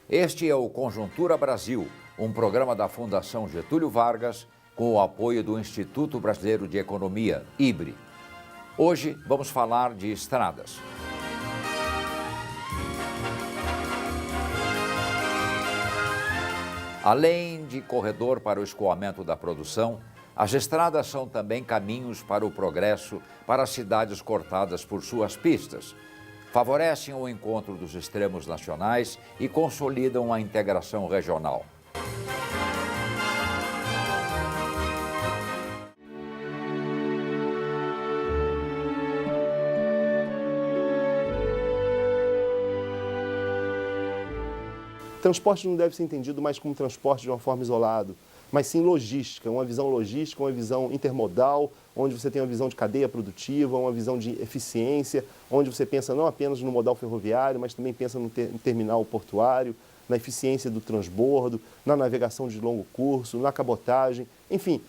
Este é o Conjuntura Brasil, um programa da Fundação Getúlio Vargas com o apoio do Instituto Brasileiro de Economia, IBRE. Hoje vamos falar de estradas. Além de corredor para o escoamento da produção, as estradas são também caminhos para o progresso para as cidades cortadas por suas pistas. Favorecem o encontro dos extremos nacionais e consolidam a integração regional. Transporte não deve ser entendido mais como transporte de uma forma isolada, mas sim logística, uma visão intermodal, onde você tem uma visão de cadeia produtiva, uma visão de eficiência, onde você pensa não apenas no modal ferroviário, mas também pensa no terminal portuário, na eficiência do transbordo, na navegação de longo curso, na cabotagem, enfim,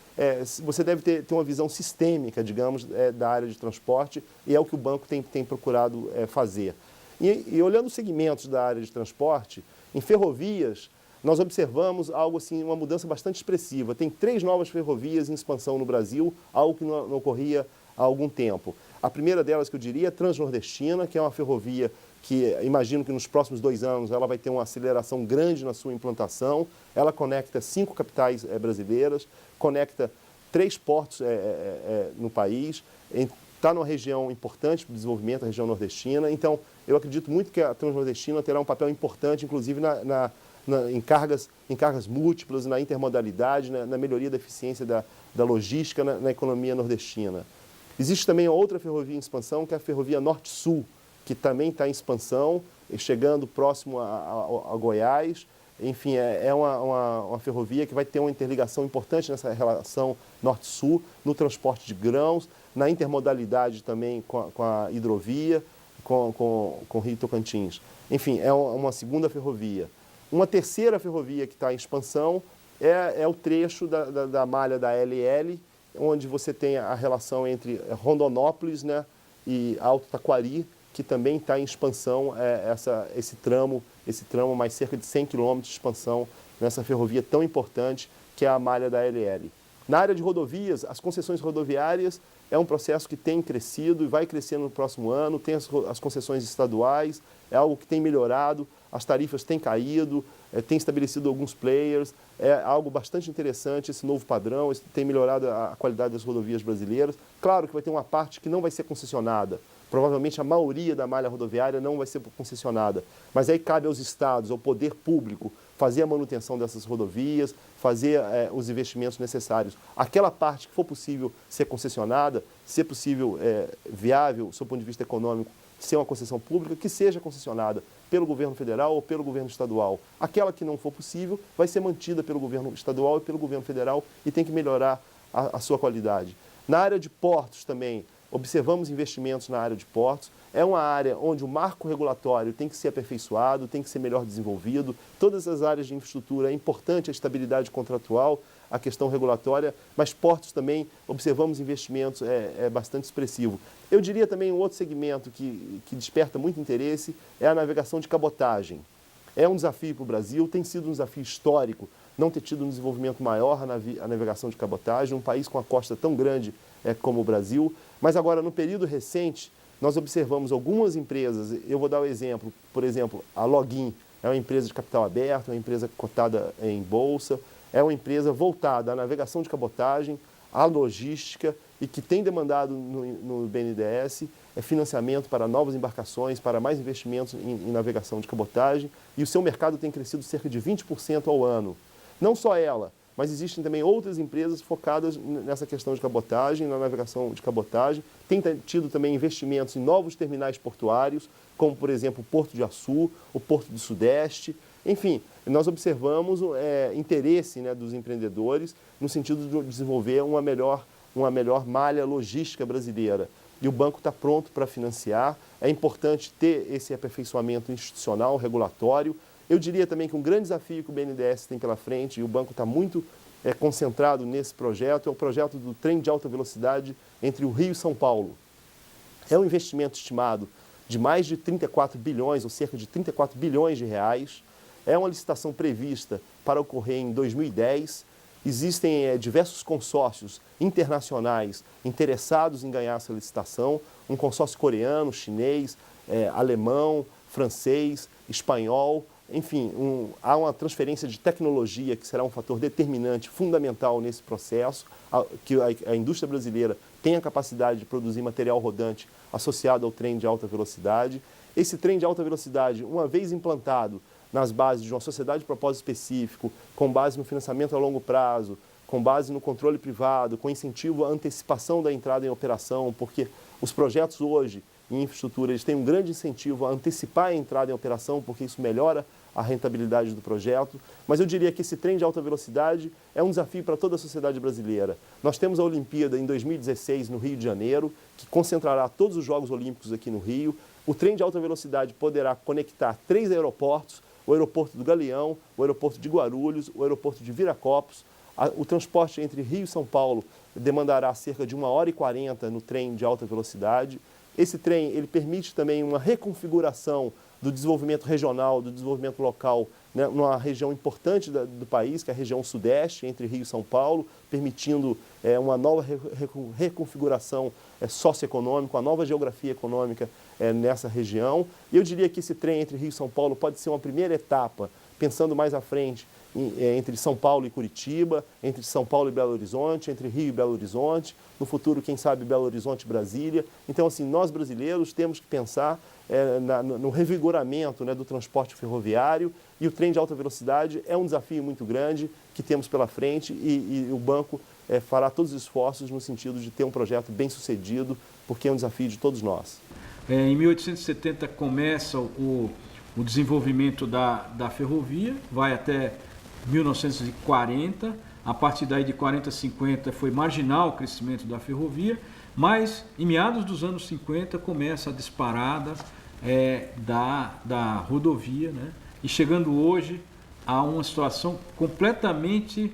você deve ter uma visão sistêmica, digamos, da área de transporte, e é o que o banco tem procurado fazer. E olhando os segmentos da área de transporte, em ferrovias, nós observamos algo assim, uma mudança bastante expressiva. Tem 3 novas ferrovias em expansão no Brasil, algo que não ocorria há algum tempo. A primeira delas, que eu diria, é a Transnordestina, que é uma ferrovia que imagino que nos próximos 2 anos ela vai ter uma aceleração grande na sua implantação. Ela conecta 5 capitais brasileiras, conecta 3 portos no país, está numa região importante para o desenvolvimento, a região nordestina. Então, eu acredito muito que a Transnordestina terá um papel importante, inclusive em cargas múltiplas, na intermodalidade, na melhoria da eficiência da logística na economia nordestina. Existe também outra ferrovia em expansão, que é a ferrovia Norte-Sul, que também está em expansão, chegando próximo a Goiás. Enfim, é uma ferrovia que vai ter uma interligação importante nessa relação Norte-Sul, no transporte de grãos, na intermodalidade também com a hidrovia, com o Rio Tocantins. Enfim, é uma segunda ferrovia. Uma terceira ferrovia que está em expansão é o trecho da malha da LL, onde você tem a relação entre Rondonópolis, né, e Alto Taquari, que também está em expansão, esse tramo mais cerca de 100 quilômetros de expansão nessa ferrovia tão importante que é a malha da LL. Na área de rodovias, as concessões rodoviárias é um processo que tem crescido e vai crescer no próximo ano, tem as concessões estaduais, é algo que tem melhorado, as tarifas têm caído, tem estabelecido alguns players, é algo bastante interessante esse novo padrão, tem melhorado a qualidade das rodovias brasileiras. Claro que vai ter uma parte que não vai ser concessionada, provavelmente a maioria da malha rodoviária não vai ser concessionada, mas aí cabe aos estados, ao poder público, fazer a manutenção dessas rodovias, fazer os investimentos necessários. Aquela parte que for possível ser concessionada, se possível viável, do seu ponto de vista econômico, ser uma concessão pública, que seja concessionada pelo governo federal ou pelo governo estadual. Aquela que não for possível vai ser mantida pelo governo estadual e pelo governo federal e tem que melhorar a sua qualidade. Na área de portos também, observamos investimentos na área de portos. É uma área onde o marco regulatório tem que ser aperfeiçoado, tem que ser melhor desenvolvido. Todas as áreas de infraestrutura é importante a estabilidade contratual, a questão regulatória, mas portos também observamos investimentos bastante expressivo. Eu diria também um outro segmento que desperta muito interesse é a navegação de cabotagem. É um desafio para o Brasil, tem sido um desafio histórico não ter tido um desenvolvimento maior a navegação de cabotagem, um país com a costa tão grande como o Brasil, mas agora no período recente nós observamos algumas empresas, eu vou dar o exemplo, por exemplo, a Login é uma empresa de capital aberto, é uma empresa cotada em bolsa, é uma empresa voltada à navegação de cabotagem, à logística e que tem demandado no BNDES financiamento para novas embarcações, para mais investimentos em navegação de cabotagem, e o seu mercado tem crescido cerca de 20% ao ano. Não só ela, mas existem também outras empresas focadas nessa questão de cabotagem, na navegação de cabotagem. Tem tido também investimentos em novos terminais portuários, como, por exemplo, o Porto de Açu, o Porto do Sudeste. Enfim, nós observamos interesse, né, dos empreendedores no sentido de desenvolver uma melhor malha logística brasileira. E o banco está pronto para financiar. É importante ter esse aperfeiçoamento institucional, regulatório. Eu diria também que um grande desafio que o BNDES tem pela frente, e o banco está muito concentrado nesse projeto, é o projeto do trem de alta velocidade entre o Rio e São Paulo. É um investimento estimado de mais de 34 bilhões, ou cerca de 34 bilhões de reais. É uma licitação prevista para ocorrer em 2010. Existem diversos consórcios internacionais interessados em ganhar essa licitação, um consórcio coreano, chinês, alemão, francês, espanhol, enfim, há uma transferência de tecnologia que será um fator determinante, fundamental nesse processo, que a indústria brasileira tem a capacidade de produzir material rodante associado ao trem de alta velocidade. Esse trem de alta velocidade, uma vez implantado nas bases de uma sociedade de propósito específico, com base no financiamento a longo prazo, com base no controle privado, com incentivo à antecipação da entrada em operação, porque os projetos hoje em infraestrutura, eles têm um grande incentivo a antecipar a entrada em operação, porque isso melhora a rentabilidade do projeto. Mas eu diria que esse trem de alta velocidade é um desafio para toda a sociedade brasileira. Nós temos a Olimpíada em 2016 no Rio de Janeiro, que concentrará todos os Jogos Olímpicos aqui no Rio. O trem de alta velocidade poderá conectar 3 aeroportos, o aeroporto do Galeão, o aeroporto de Guarulhos, o aeroporto de Viracopos. O transporte entre Rio e São Paulo demandará cerca de 1h40 no trem de alta velocidade. Esse trem ele permite também uma reconfiguração do desenvolvimento regional, do desenvolvimento local, né, numa região importante do país, que é a região sudeste, entre Rio e São Paulo, permitindo uma nova reconfiguração socioeconômica, uma nova geografia econômica nessa região. E eu diria que esse trem entre Rio e São Paulo pode ser uma primeira etapa, pensando mais à frente, entre São Paulo e Curitiba, entre São Paulo e Belo Horizonte, entre Rio e Belo Horizonte, no futuro, quem sabe, Belo Horizonte e Brasília. Então, assim, nós brasileiros temos que pensar no revigoramento, né, do transporte ferroviário, e o trem de alta velocidade é um desafio muito grande que temos pela frente e o banco fará todos os esforços no sentido de ter um projeto bem sucedido, porque é um desafio de todos nós. Em 1870 começa o desenvolvimento da ferrovia, vai até 1940, a partir daí de 40 a 50 foi marginal o crescimento da ferrovia, mas em meados dos anos 50 começa a disparada da rodovia, né? E chegando hoje a uma situação completamente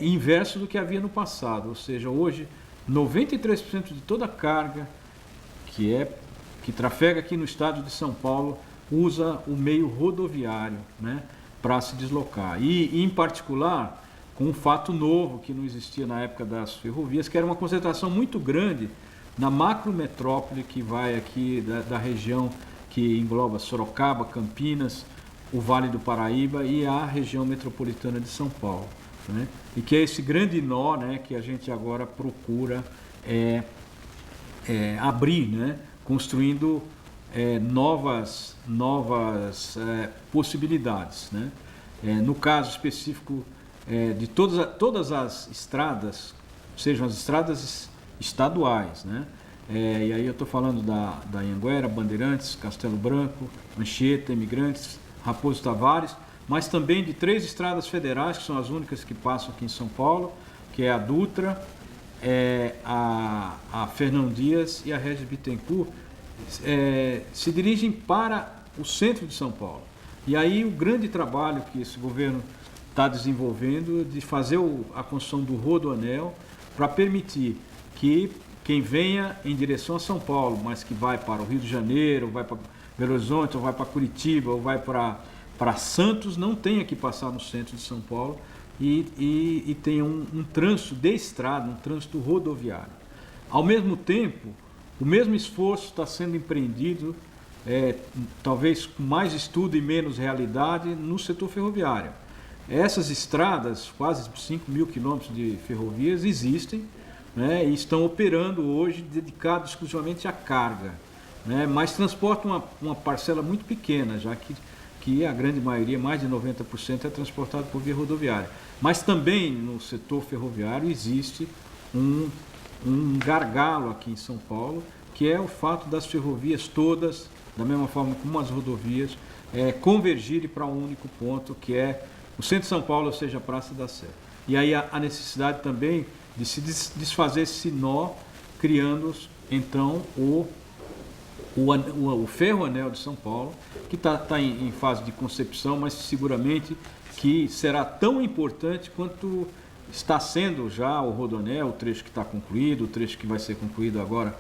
inverso do que havia no passado, ou seja, hoje 93% de toda a carga que trafega aqui no estado de São Paulo usa o meio rodoviário, né, para se deslocar. E, em particular, com um fato novo que não existia na época das ferrovias, que era uma concentração muito grande na macrometrópole que vai aqui da região que engloba Sorocaba, Campinas, o Vale do Paraíba e a região metropolitana de São Paulo, né? E que é esse grande nó, né, que a gente agora procura abrir, né, construindo novas possibilidades, né? No caso específico de todas as estradas, sejam as estradas estaduais, né? E aí eu estou falando da Anhanguera, Bandeirantes, Castelo Branco, Anchieta, Imigrantes, Raposo Tavares, mas também de 3 estradas federais, que são as únicas que passam aqui em São Paulo, que é a Dutra, a Fernão Dias e a Regis Bittencourt, se dirigem para o centro de São Paulo. E aí o grande trabalho que esse governo está desenvolvendo de fazer a construção do Rodoanel para permitir que quem venha em direção a São Paulo, mas que vai para o Rio de Janeiro, ou vai para Belo Horizonte, ou vai para Curitiba, ou vai para Santos, não tenha que passar no centro de São Paulo e tenha um trânsito de estrada, um trânsito rodoviário. Ao mesmo tempo, o mesmo esforço está sendo empreendido, talvez com mais estudo e menos realidade, no setor ferroviário. Essas estradas, quase 5 mil quilômetros de ferrovias, existem, né, e estão operando hoje dedicados exclusivamente à carga, né, mas transportam uma parcela muito pequena, já que a grande maioria, mais de 90%, é transportado por via rodoviária. Mas também no setor ferroviário existe um gargalo aqui em São Paulo, que é o fato das ferrovias todas, da mesma forma como as rodovias, convergirem para um único ponto, que é o centro de São Paulo, ou seja, a Praça da Sé. E aí a necessidade também de se desfazer esse nó, criando então o Ferroanel de São Paulo, que está em fase de concepção, mas seguramente que será tão importante quanto está sendo já o Rodoanel, o trecho que está concluído, o trecho que vai ser concluído agora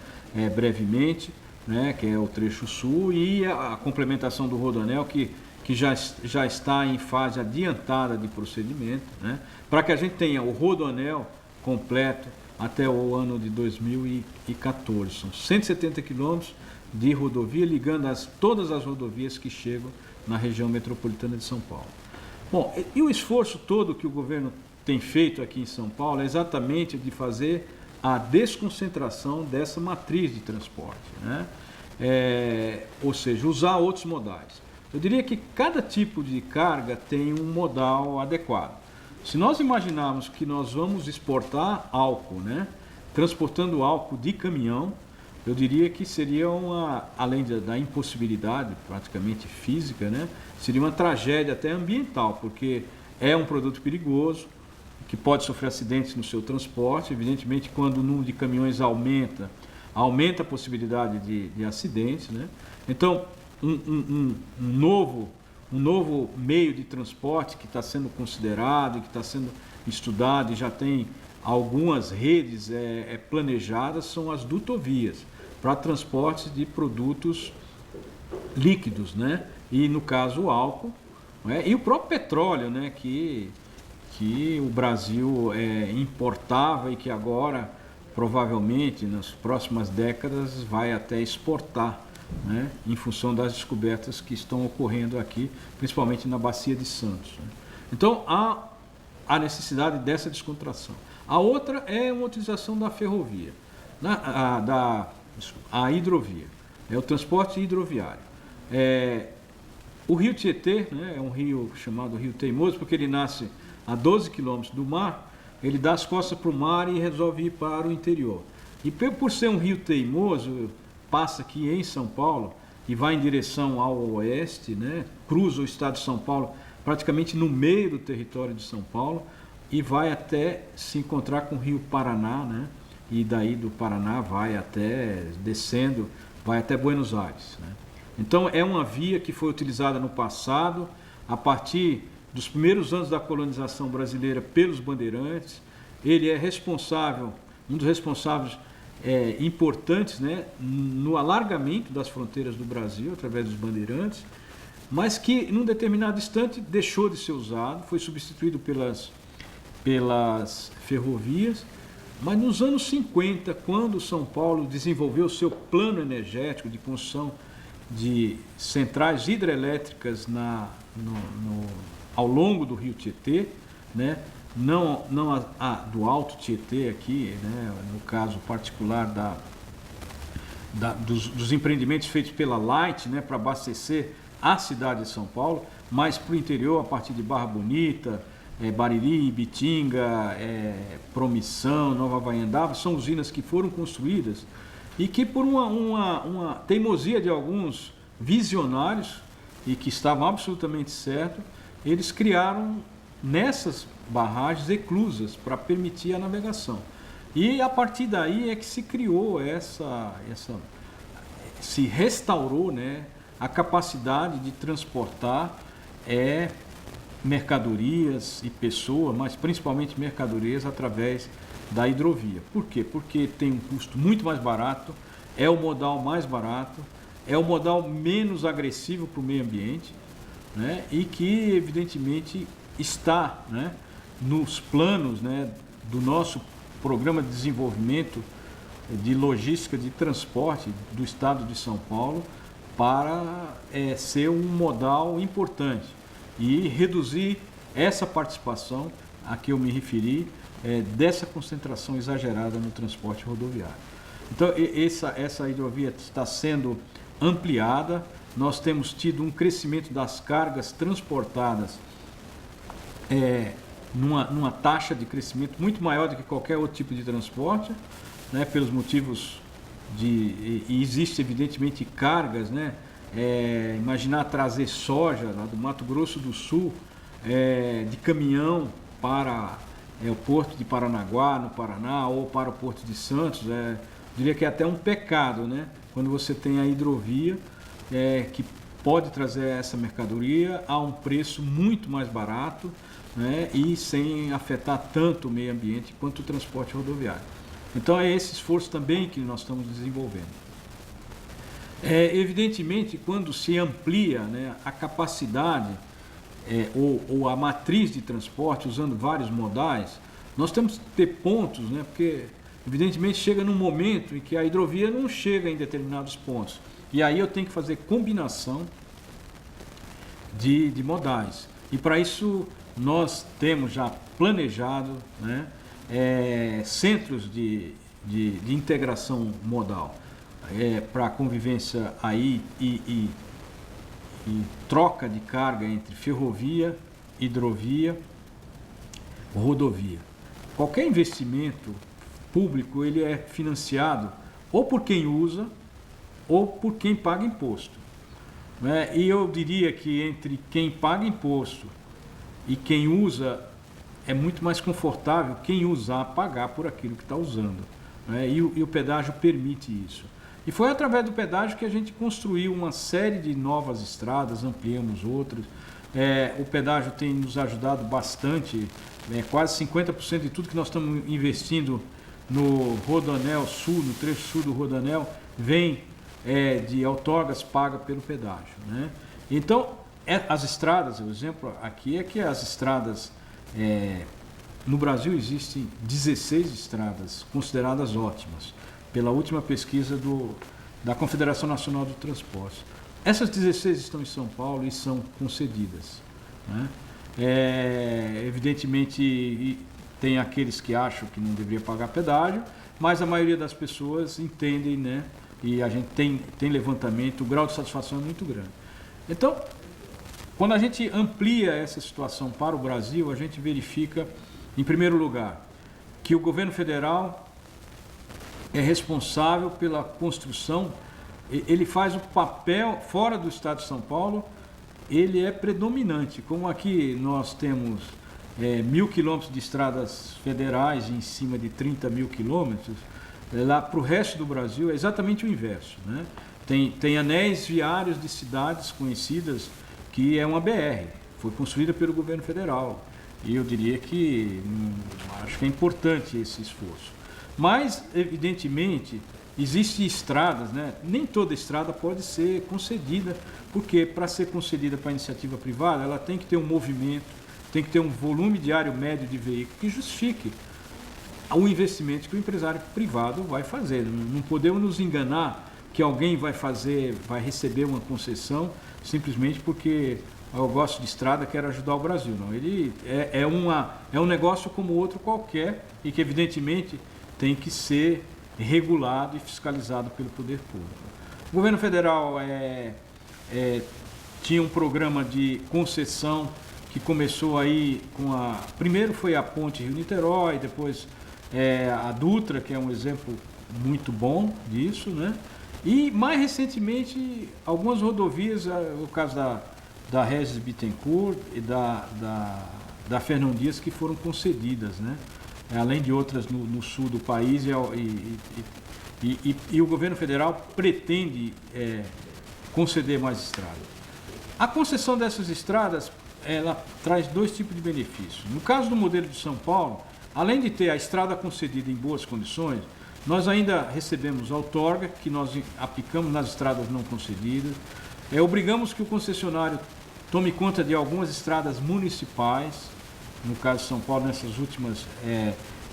brevemente, né, que é o trecho sul, e a complementação do Rodoanel, que que já está em fase adiantada de procedimento, né, para que a gente tenha o rodoanel completo até o ano de 2014. São 170 quilômetros de rodovia ligando todas as rodovias que chegam na região metropolitana de São Paulo. Bom, e o esforço todo que o governo tem feito aqui em São Paulo é exatamente de fazer a desconcentração dessa matriz de transporte, né? Ou seja, usar outros modais. Eu diria que cada tipo de carga tem um modal adequado. Se nós imaginarmos que nós vamos exportar álcool, né, transportando álcool de caminhão, eu diria que seria além da impossibilidade praticamente física, né, seria uma tragédia até ambiental, porque é um produto perigoso, que pode sofrer acidentes no seu transporte. Evidentemente, quando o número de caminhões aumenta a possibilidade de acidentes, né? Então, um novo meio de transporte que está sendo considerado, que está sendo estudado e já tem algumas redes planejadas são as dutovias para transportes de produtos líquidos, né? E no caso o álcool, né? E o próprio petróleo, né? Que o Brasil importava e que agora provavelmente nas próximas décadas vai até exportar, né, em função das descobertas que estão ocorrendo aqui, principalmente na Bacia de Santos, né? Então há a necessidade dessa descontração. A outra é uma utilização da ferrovia, a hidrovia, o transporte hidroviário. O rio Tietê, né, é um rio chamado Rio Teimoso, porque ele nasce a 12 quilômetros do mar, ele dá as costas para o mar e resolve ir para o interior. E por ser um rio teimoso, passa aqui em São Paulo e vai em direção ao oeste, né? Cruza o estado de São Paulo praticamente no meio do território de São Paulo e vai até se encontrar com o rio Paraná, né? E daí do Paraná vai até, descendo, vai até Buenos Aires, né? Então é uma via que foi utilizada no passado, a partir dos primeiros anos da colonização brasileira pelos bandeirantes. Ele é responsável, um dos responsáveis importantes, né, no alargamento das fronteiras do Brasil através dos bandeirantes, mas que num determinado instante deixou de ser usado, foi substituído pelas ferrovias. Mas nos anos 50, quando São Paulo desenvolveu seu plano energético de construção de centrais hidrelétricas ao longo do rio Tietê, né? Não do Alto Tietê aqui, né? No caso particular dos empreendimentos feitos pela Light, né? Para abastecer a cidade de São Paulo, mas para o interior, a partir de Barra Bonita, Bariri, Ibitinga, Promissão, Nova Havaiandaba, são usinas que foram construídas e que por uma teimosia de alguns visionários e que estavam absolutamente certos, eles criaram nessas barragens eclusas para permitir a navegação. E a partir daí é que se criou se restaurou, né, a capacidade de transportar mercadorias e pessoas, mas principalmente mercadorias através da hidrovia. Por quê? Porque tem um custo muito mais barato, é o modal mais barato, é o modal menos agressivo para o meio ambiente, né? E que evidentemente está, né, nos planos, né, do nosso programa de desenvolvimento de logística de transporte do estado de São Paulo para ser um modal importante e reduzir essa participação a que eu me referi, dessa concentração exagerada no transporte rodoviário. Então essa hidrovia está sendo ampliada. Nós temos tido um crescimento das cargas transportadas numa taxa de crescimento muito maior do que qualquer outro tipo de transporte, né, pelos motivos e existe evidentemente cargas, né? Imaginar trazer soja lá do Mato Grosso do Sul de caminhão para o porto de Paranaguá, no Paraná, ou para o porto de Santos, diria que é até um pecado, né? Quando você tem a hidrovia que pode trazer essa mercadoria a um preço muito mais barato, né? E sem afetar tanto o meio ambiente quanto o transporte rodoviário. Então é esse esforço também que nós estamos desenvolvendo. Evidentemente, quando se amplia, né, a capacidade ou a matriz de transporte, usando vários modais, nós temos que ter pontos, né, porque evidentemente chega num momento em que a hidrovia não chega em determinados pontos. E aí eu tenho que fazer combinação de modais. E para isso nós temos já planejado, né, centros de integração modal para convivência aí e troca de carga entre ferrovia, hidrovia, rodovia. Qualquer investimento público ele é financiado ou por quem usa ou por quem paga imposto, né? E eu diria que entre quem paga imposto e quem usa é muito mais confortável quem usar pagar por aquilo que está usando, né? E o pedágio permite isso. E foi através do pedágio que a gente construiu uma série de novas estradas, ampliamos outras. O pedágio tem nos ajudado bastante, quase 50% de tudo que nós estamos investindo no Rodoanel Sul, no trecho sul do Rodoanel, vem de outorgas pagas pelo pedágio, né? Então, as estradas, o exemplo aqui é que as estradas, no Brasil existem 16 estradas consideradas ótimas, pela última pesquisa da Confederação Nacional do Transporte. Essas 16 estão em São Paulo e são concedidas, né? Evidentemente, tem aqueles que acham que não deveria pagar pedágio, mas a maioria das pessoas entendem, né? E a gente tem levantamento, o grau de satisfação é muito grande. Então, quando a gente amplia essa situação para o Brasil, a gente verifica, em primeiro lugar, que o governo federal é responsável pela construção, ele faz o papel, fora do estado de São Paulo, ele é predominante. Como aqui nós temos 1.000 quilômetros de estradas federais em cima de 30 mil quilômetros, lá para o resto do Brasil é exatamente o inverso, né? Tem anéis viários de cidades conhecidas que é uma BR, foi construída pelo governo federal. E eu diria que acho que é importante esse esforço. Mas, evidentemente, existem estradas, né? Nem toda estrada pode ser concedida, porque para ser concedida para iniciativa privada, ela tem que ter um movimento, tem que ter um volume diário médio de veículo que justifique o investimento que o empresário privado vai fazer. Não podemos nos enganar que alguém vai receber uma concessão simplesmente porque eu gosto de estrada, quero ajudar o Brasil. Não, ele é um negócio como outro qualquer e que, evidentemente, tem que ser regulado e fiscalizado pelo poder público. O governo federal tinha um programa de concessão que começou aí primeiro foi a ponte Rio-Niterói, depois a Dutra, que é um exemplo muito bom disso, né? E mais recentemente algumas rodovias, o caso da Regis Bittencourt e da Fernão Dias, que foram concedidas, né? Além de outras no sul do país, e o governo federal pretende conceder mais estradas. A concessão dessas estradas, ela traz dois tipos de benefícios. No caso do modelo de São Paulo, além de ter a estrada concedida em boas condições, nós ainda recebemos outorga, que nós aplicamos nas estradas não concedidas, obrigamos que o concessionário tome conta de algumas estradas municipais. No caso de São Paulo, nessas últimas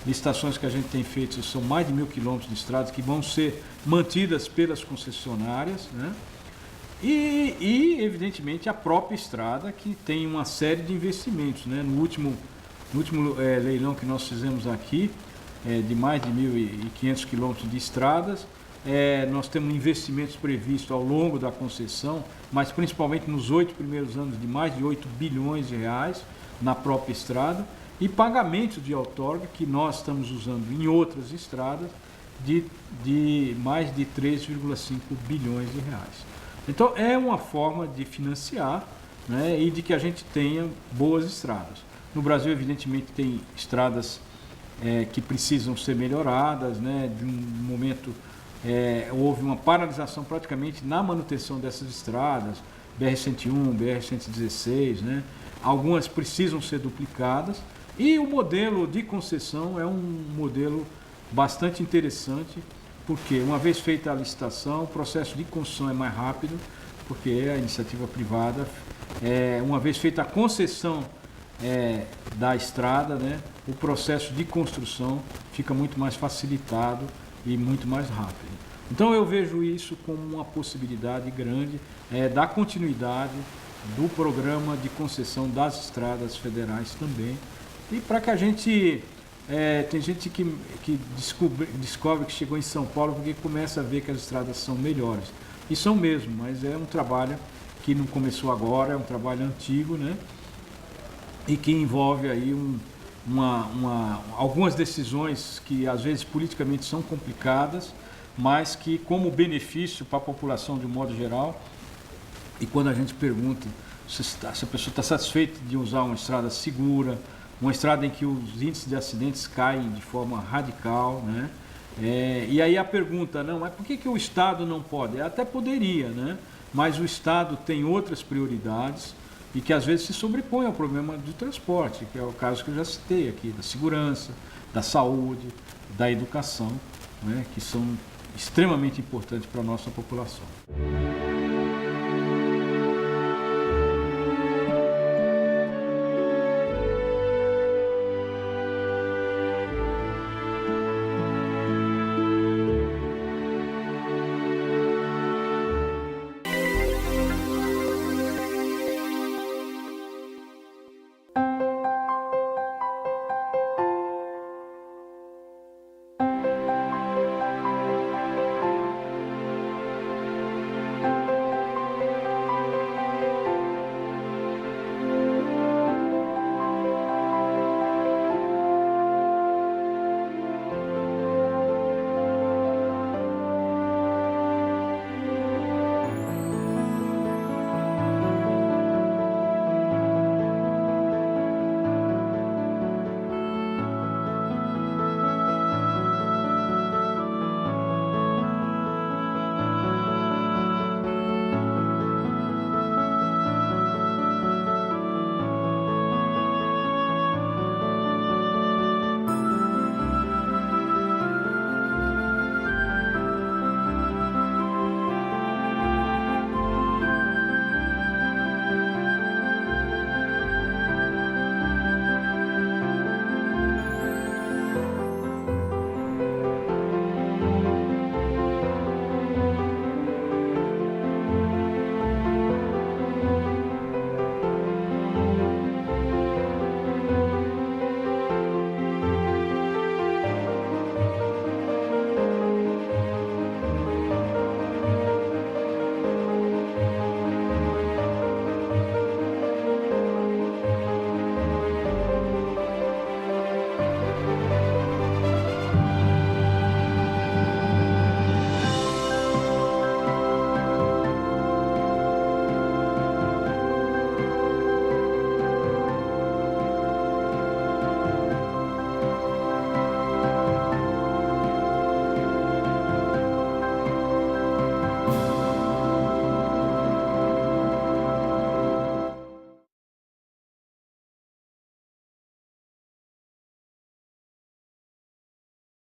licitações que a gente tem feito, são mais de 1.000 quilômetros de estradas que vão ser mantidas pelas concessionárias, né? E, evidentemente, a própria estrada, que tem uma série de investimentos, né? No último leilão que nós fizemos aqui, de mais de 1.500 quilômetros de estradas, nós temos investimentos previstos ao longo da concessão, mas principalmente nos 8 primeiros anos, de mais de 8 bilhões de reais na própria estrada, e pagamentos de outorga que nós estamos usando em outras estradas de mais de 3,5 bilhões de reais. Então é uma forma de financiar, né, e de que a gente tenha boas estradas. No Brasil, evidentemente, tem estradas que precisam ser melhoradas, né? De um momento houve uma paralisação praticamente na manutenção dessas estradas, BR-101, BR-116, né? Algumas precisam ser duplicadas, e o modelo de concessão é um modelo bastante interessante, porque uma vez feita a licitação, o processo de construção é mais rápido, porque a iniciativa privada, uma vez feita a concessão da estrada, né, o processo de construção fica muito mais facilitado e muito mais rápido. Então eu vejo isso como uma possibilidade grande da continuidade do programa de concessão das estradas federais também. E para que a gente... tem gente que descobre que chegou em São Paulo porque começa a ver que as estradas são melhores. E são mesmo, mas é um trabalho que não começou agora, é um trabalho antigo, né? E que envolve aí algumas decisões que às vezes politicamente são complicadas, mas que como benefício para a população de um modo geral, e quando a gente pergunta se a pessoa está satisfeita de usar uma estrada segura, uma estrada em que os índices de acidentes caem de forma radical, né? E aí a pergunta, não, mas por que o Estado não pode? Até poderia, né? Mas o Estado tem outras prioridades e que às vezes se sobrepõe ao problema do transporte, que é o caso que eu já citei aqui, da segurança, da saúde, da educação, né? Que são extremamente importantes para a nossa população.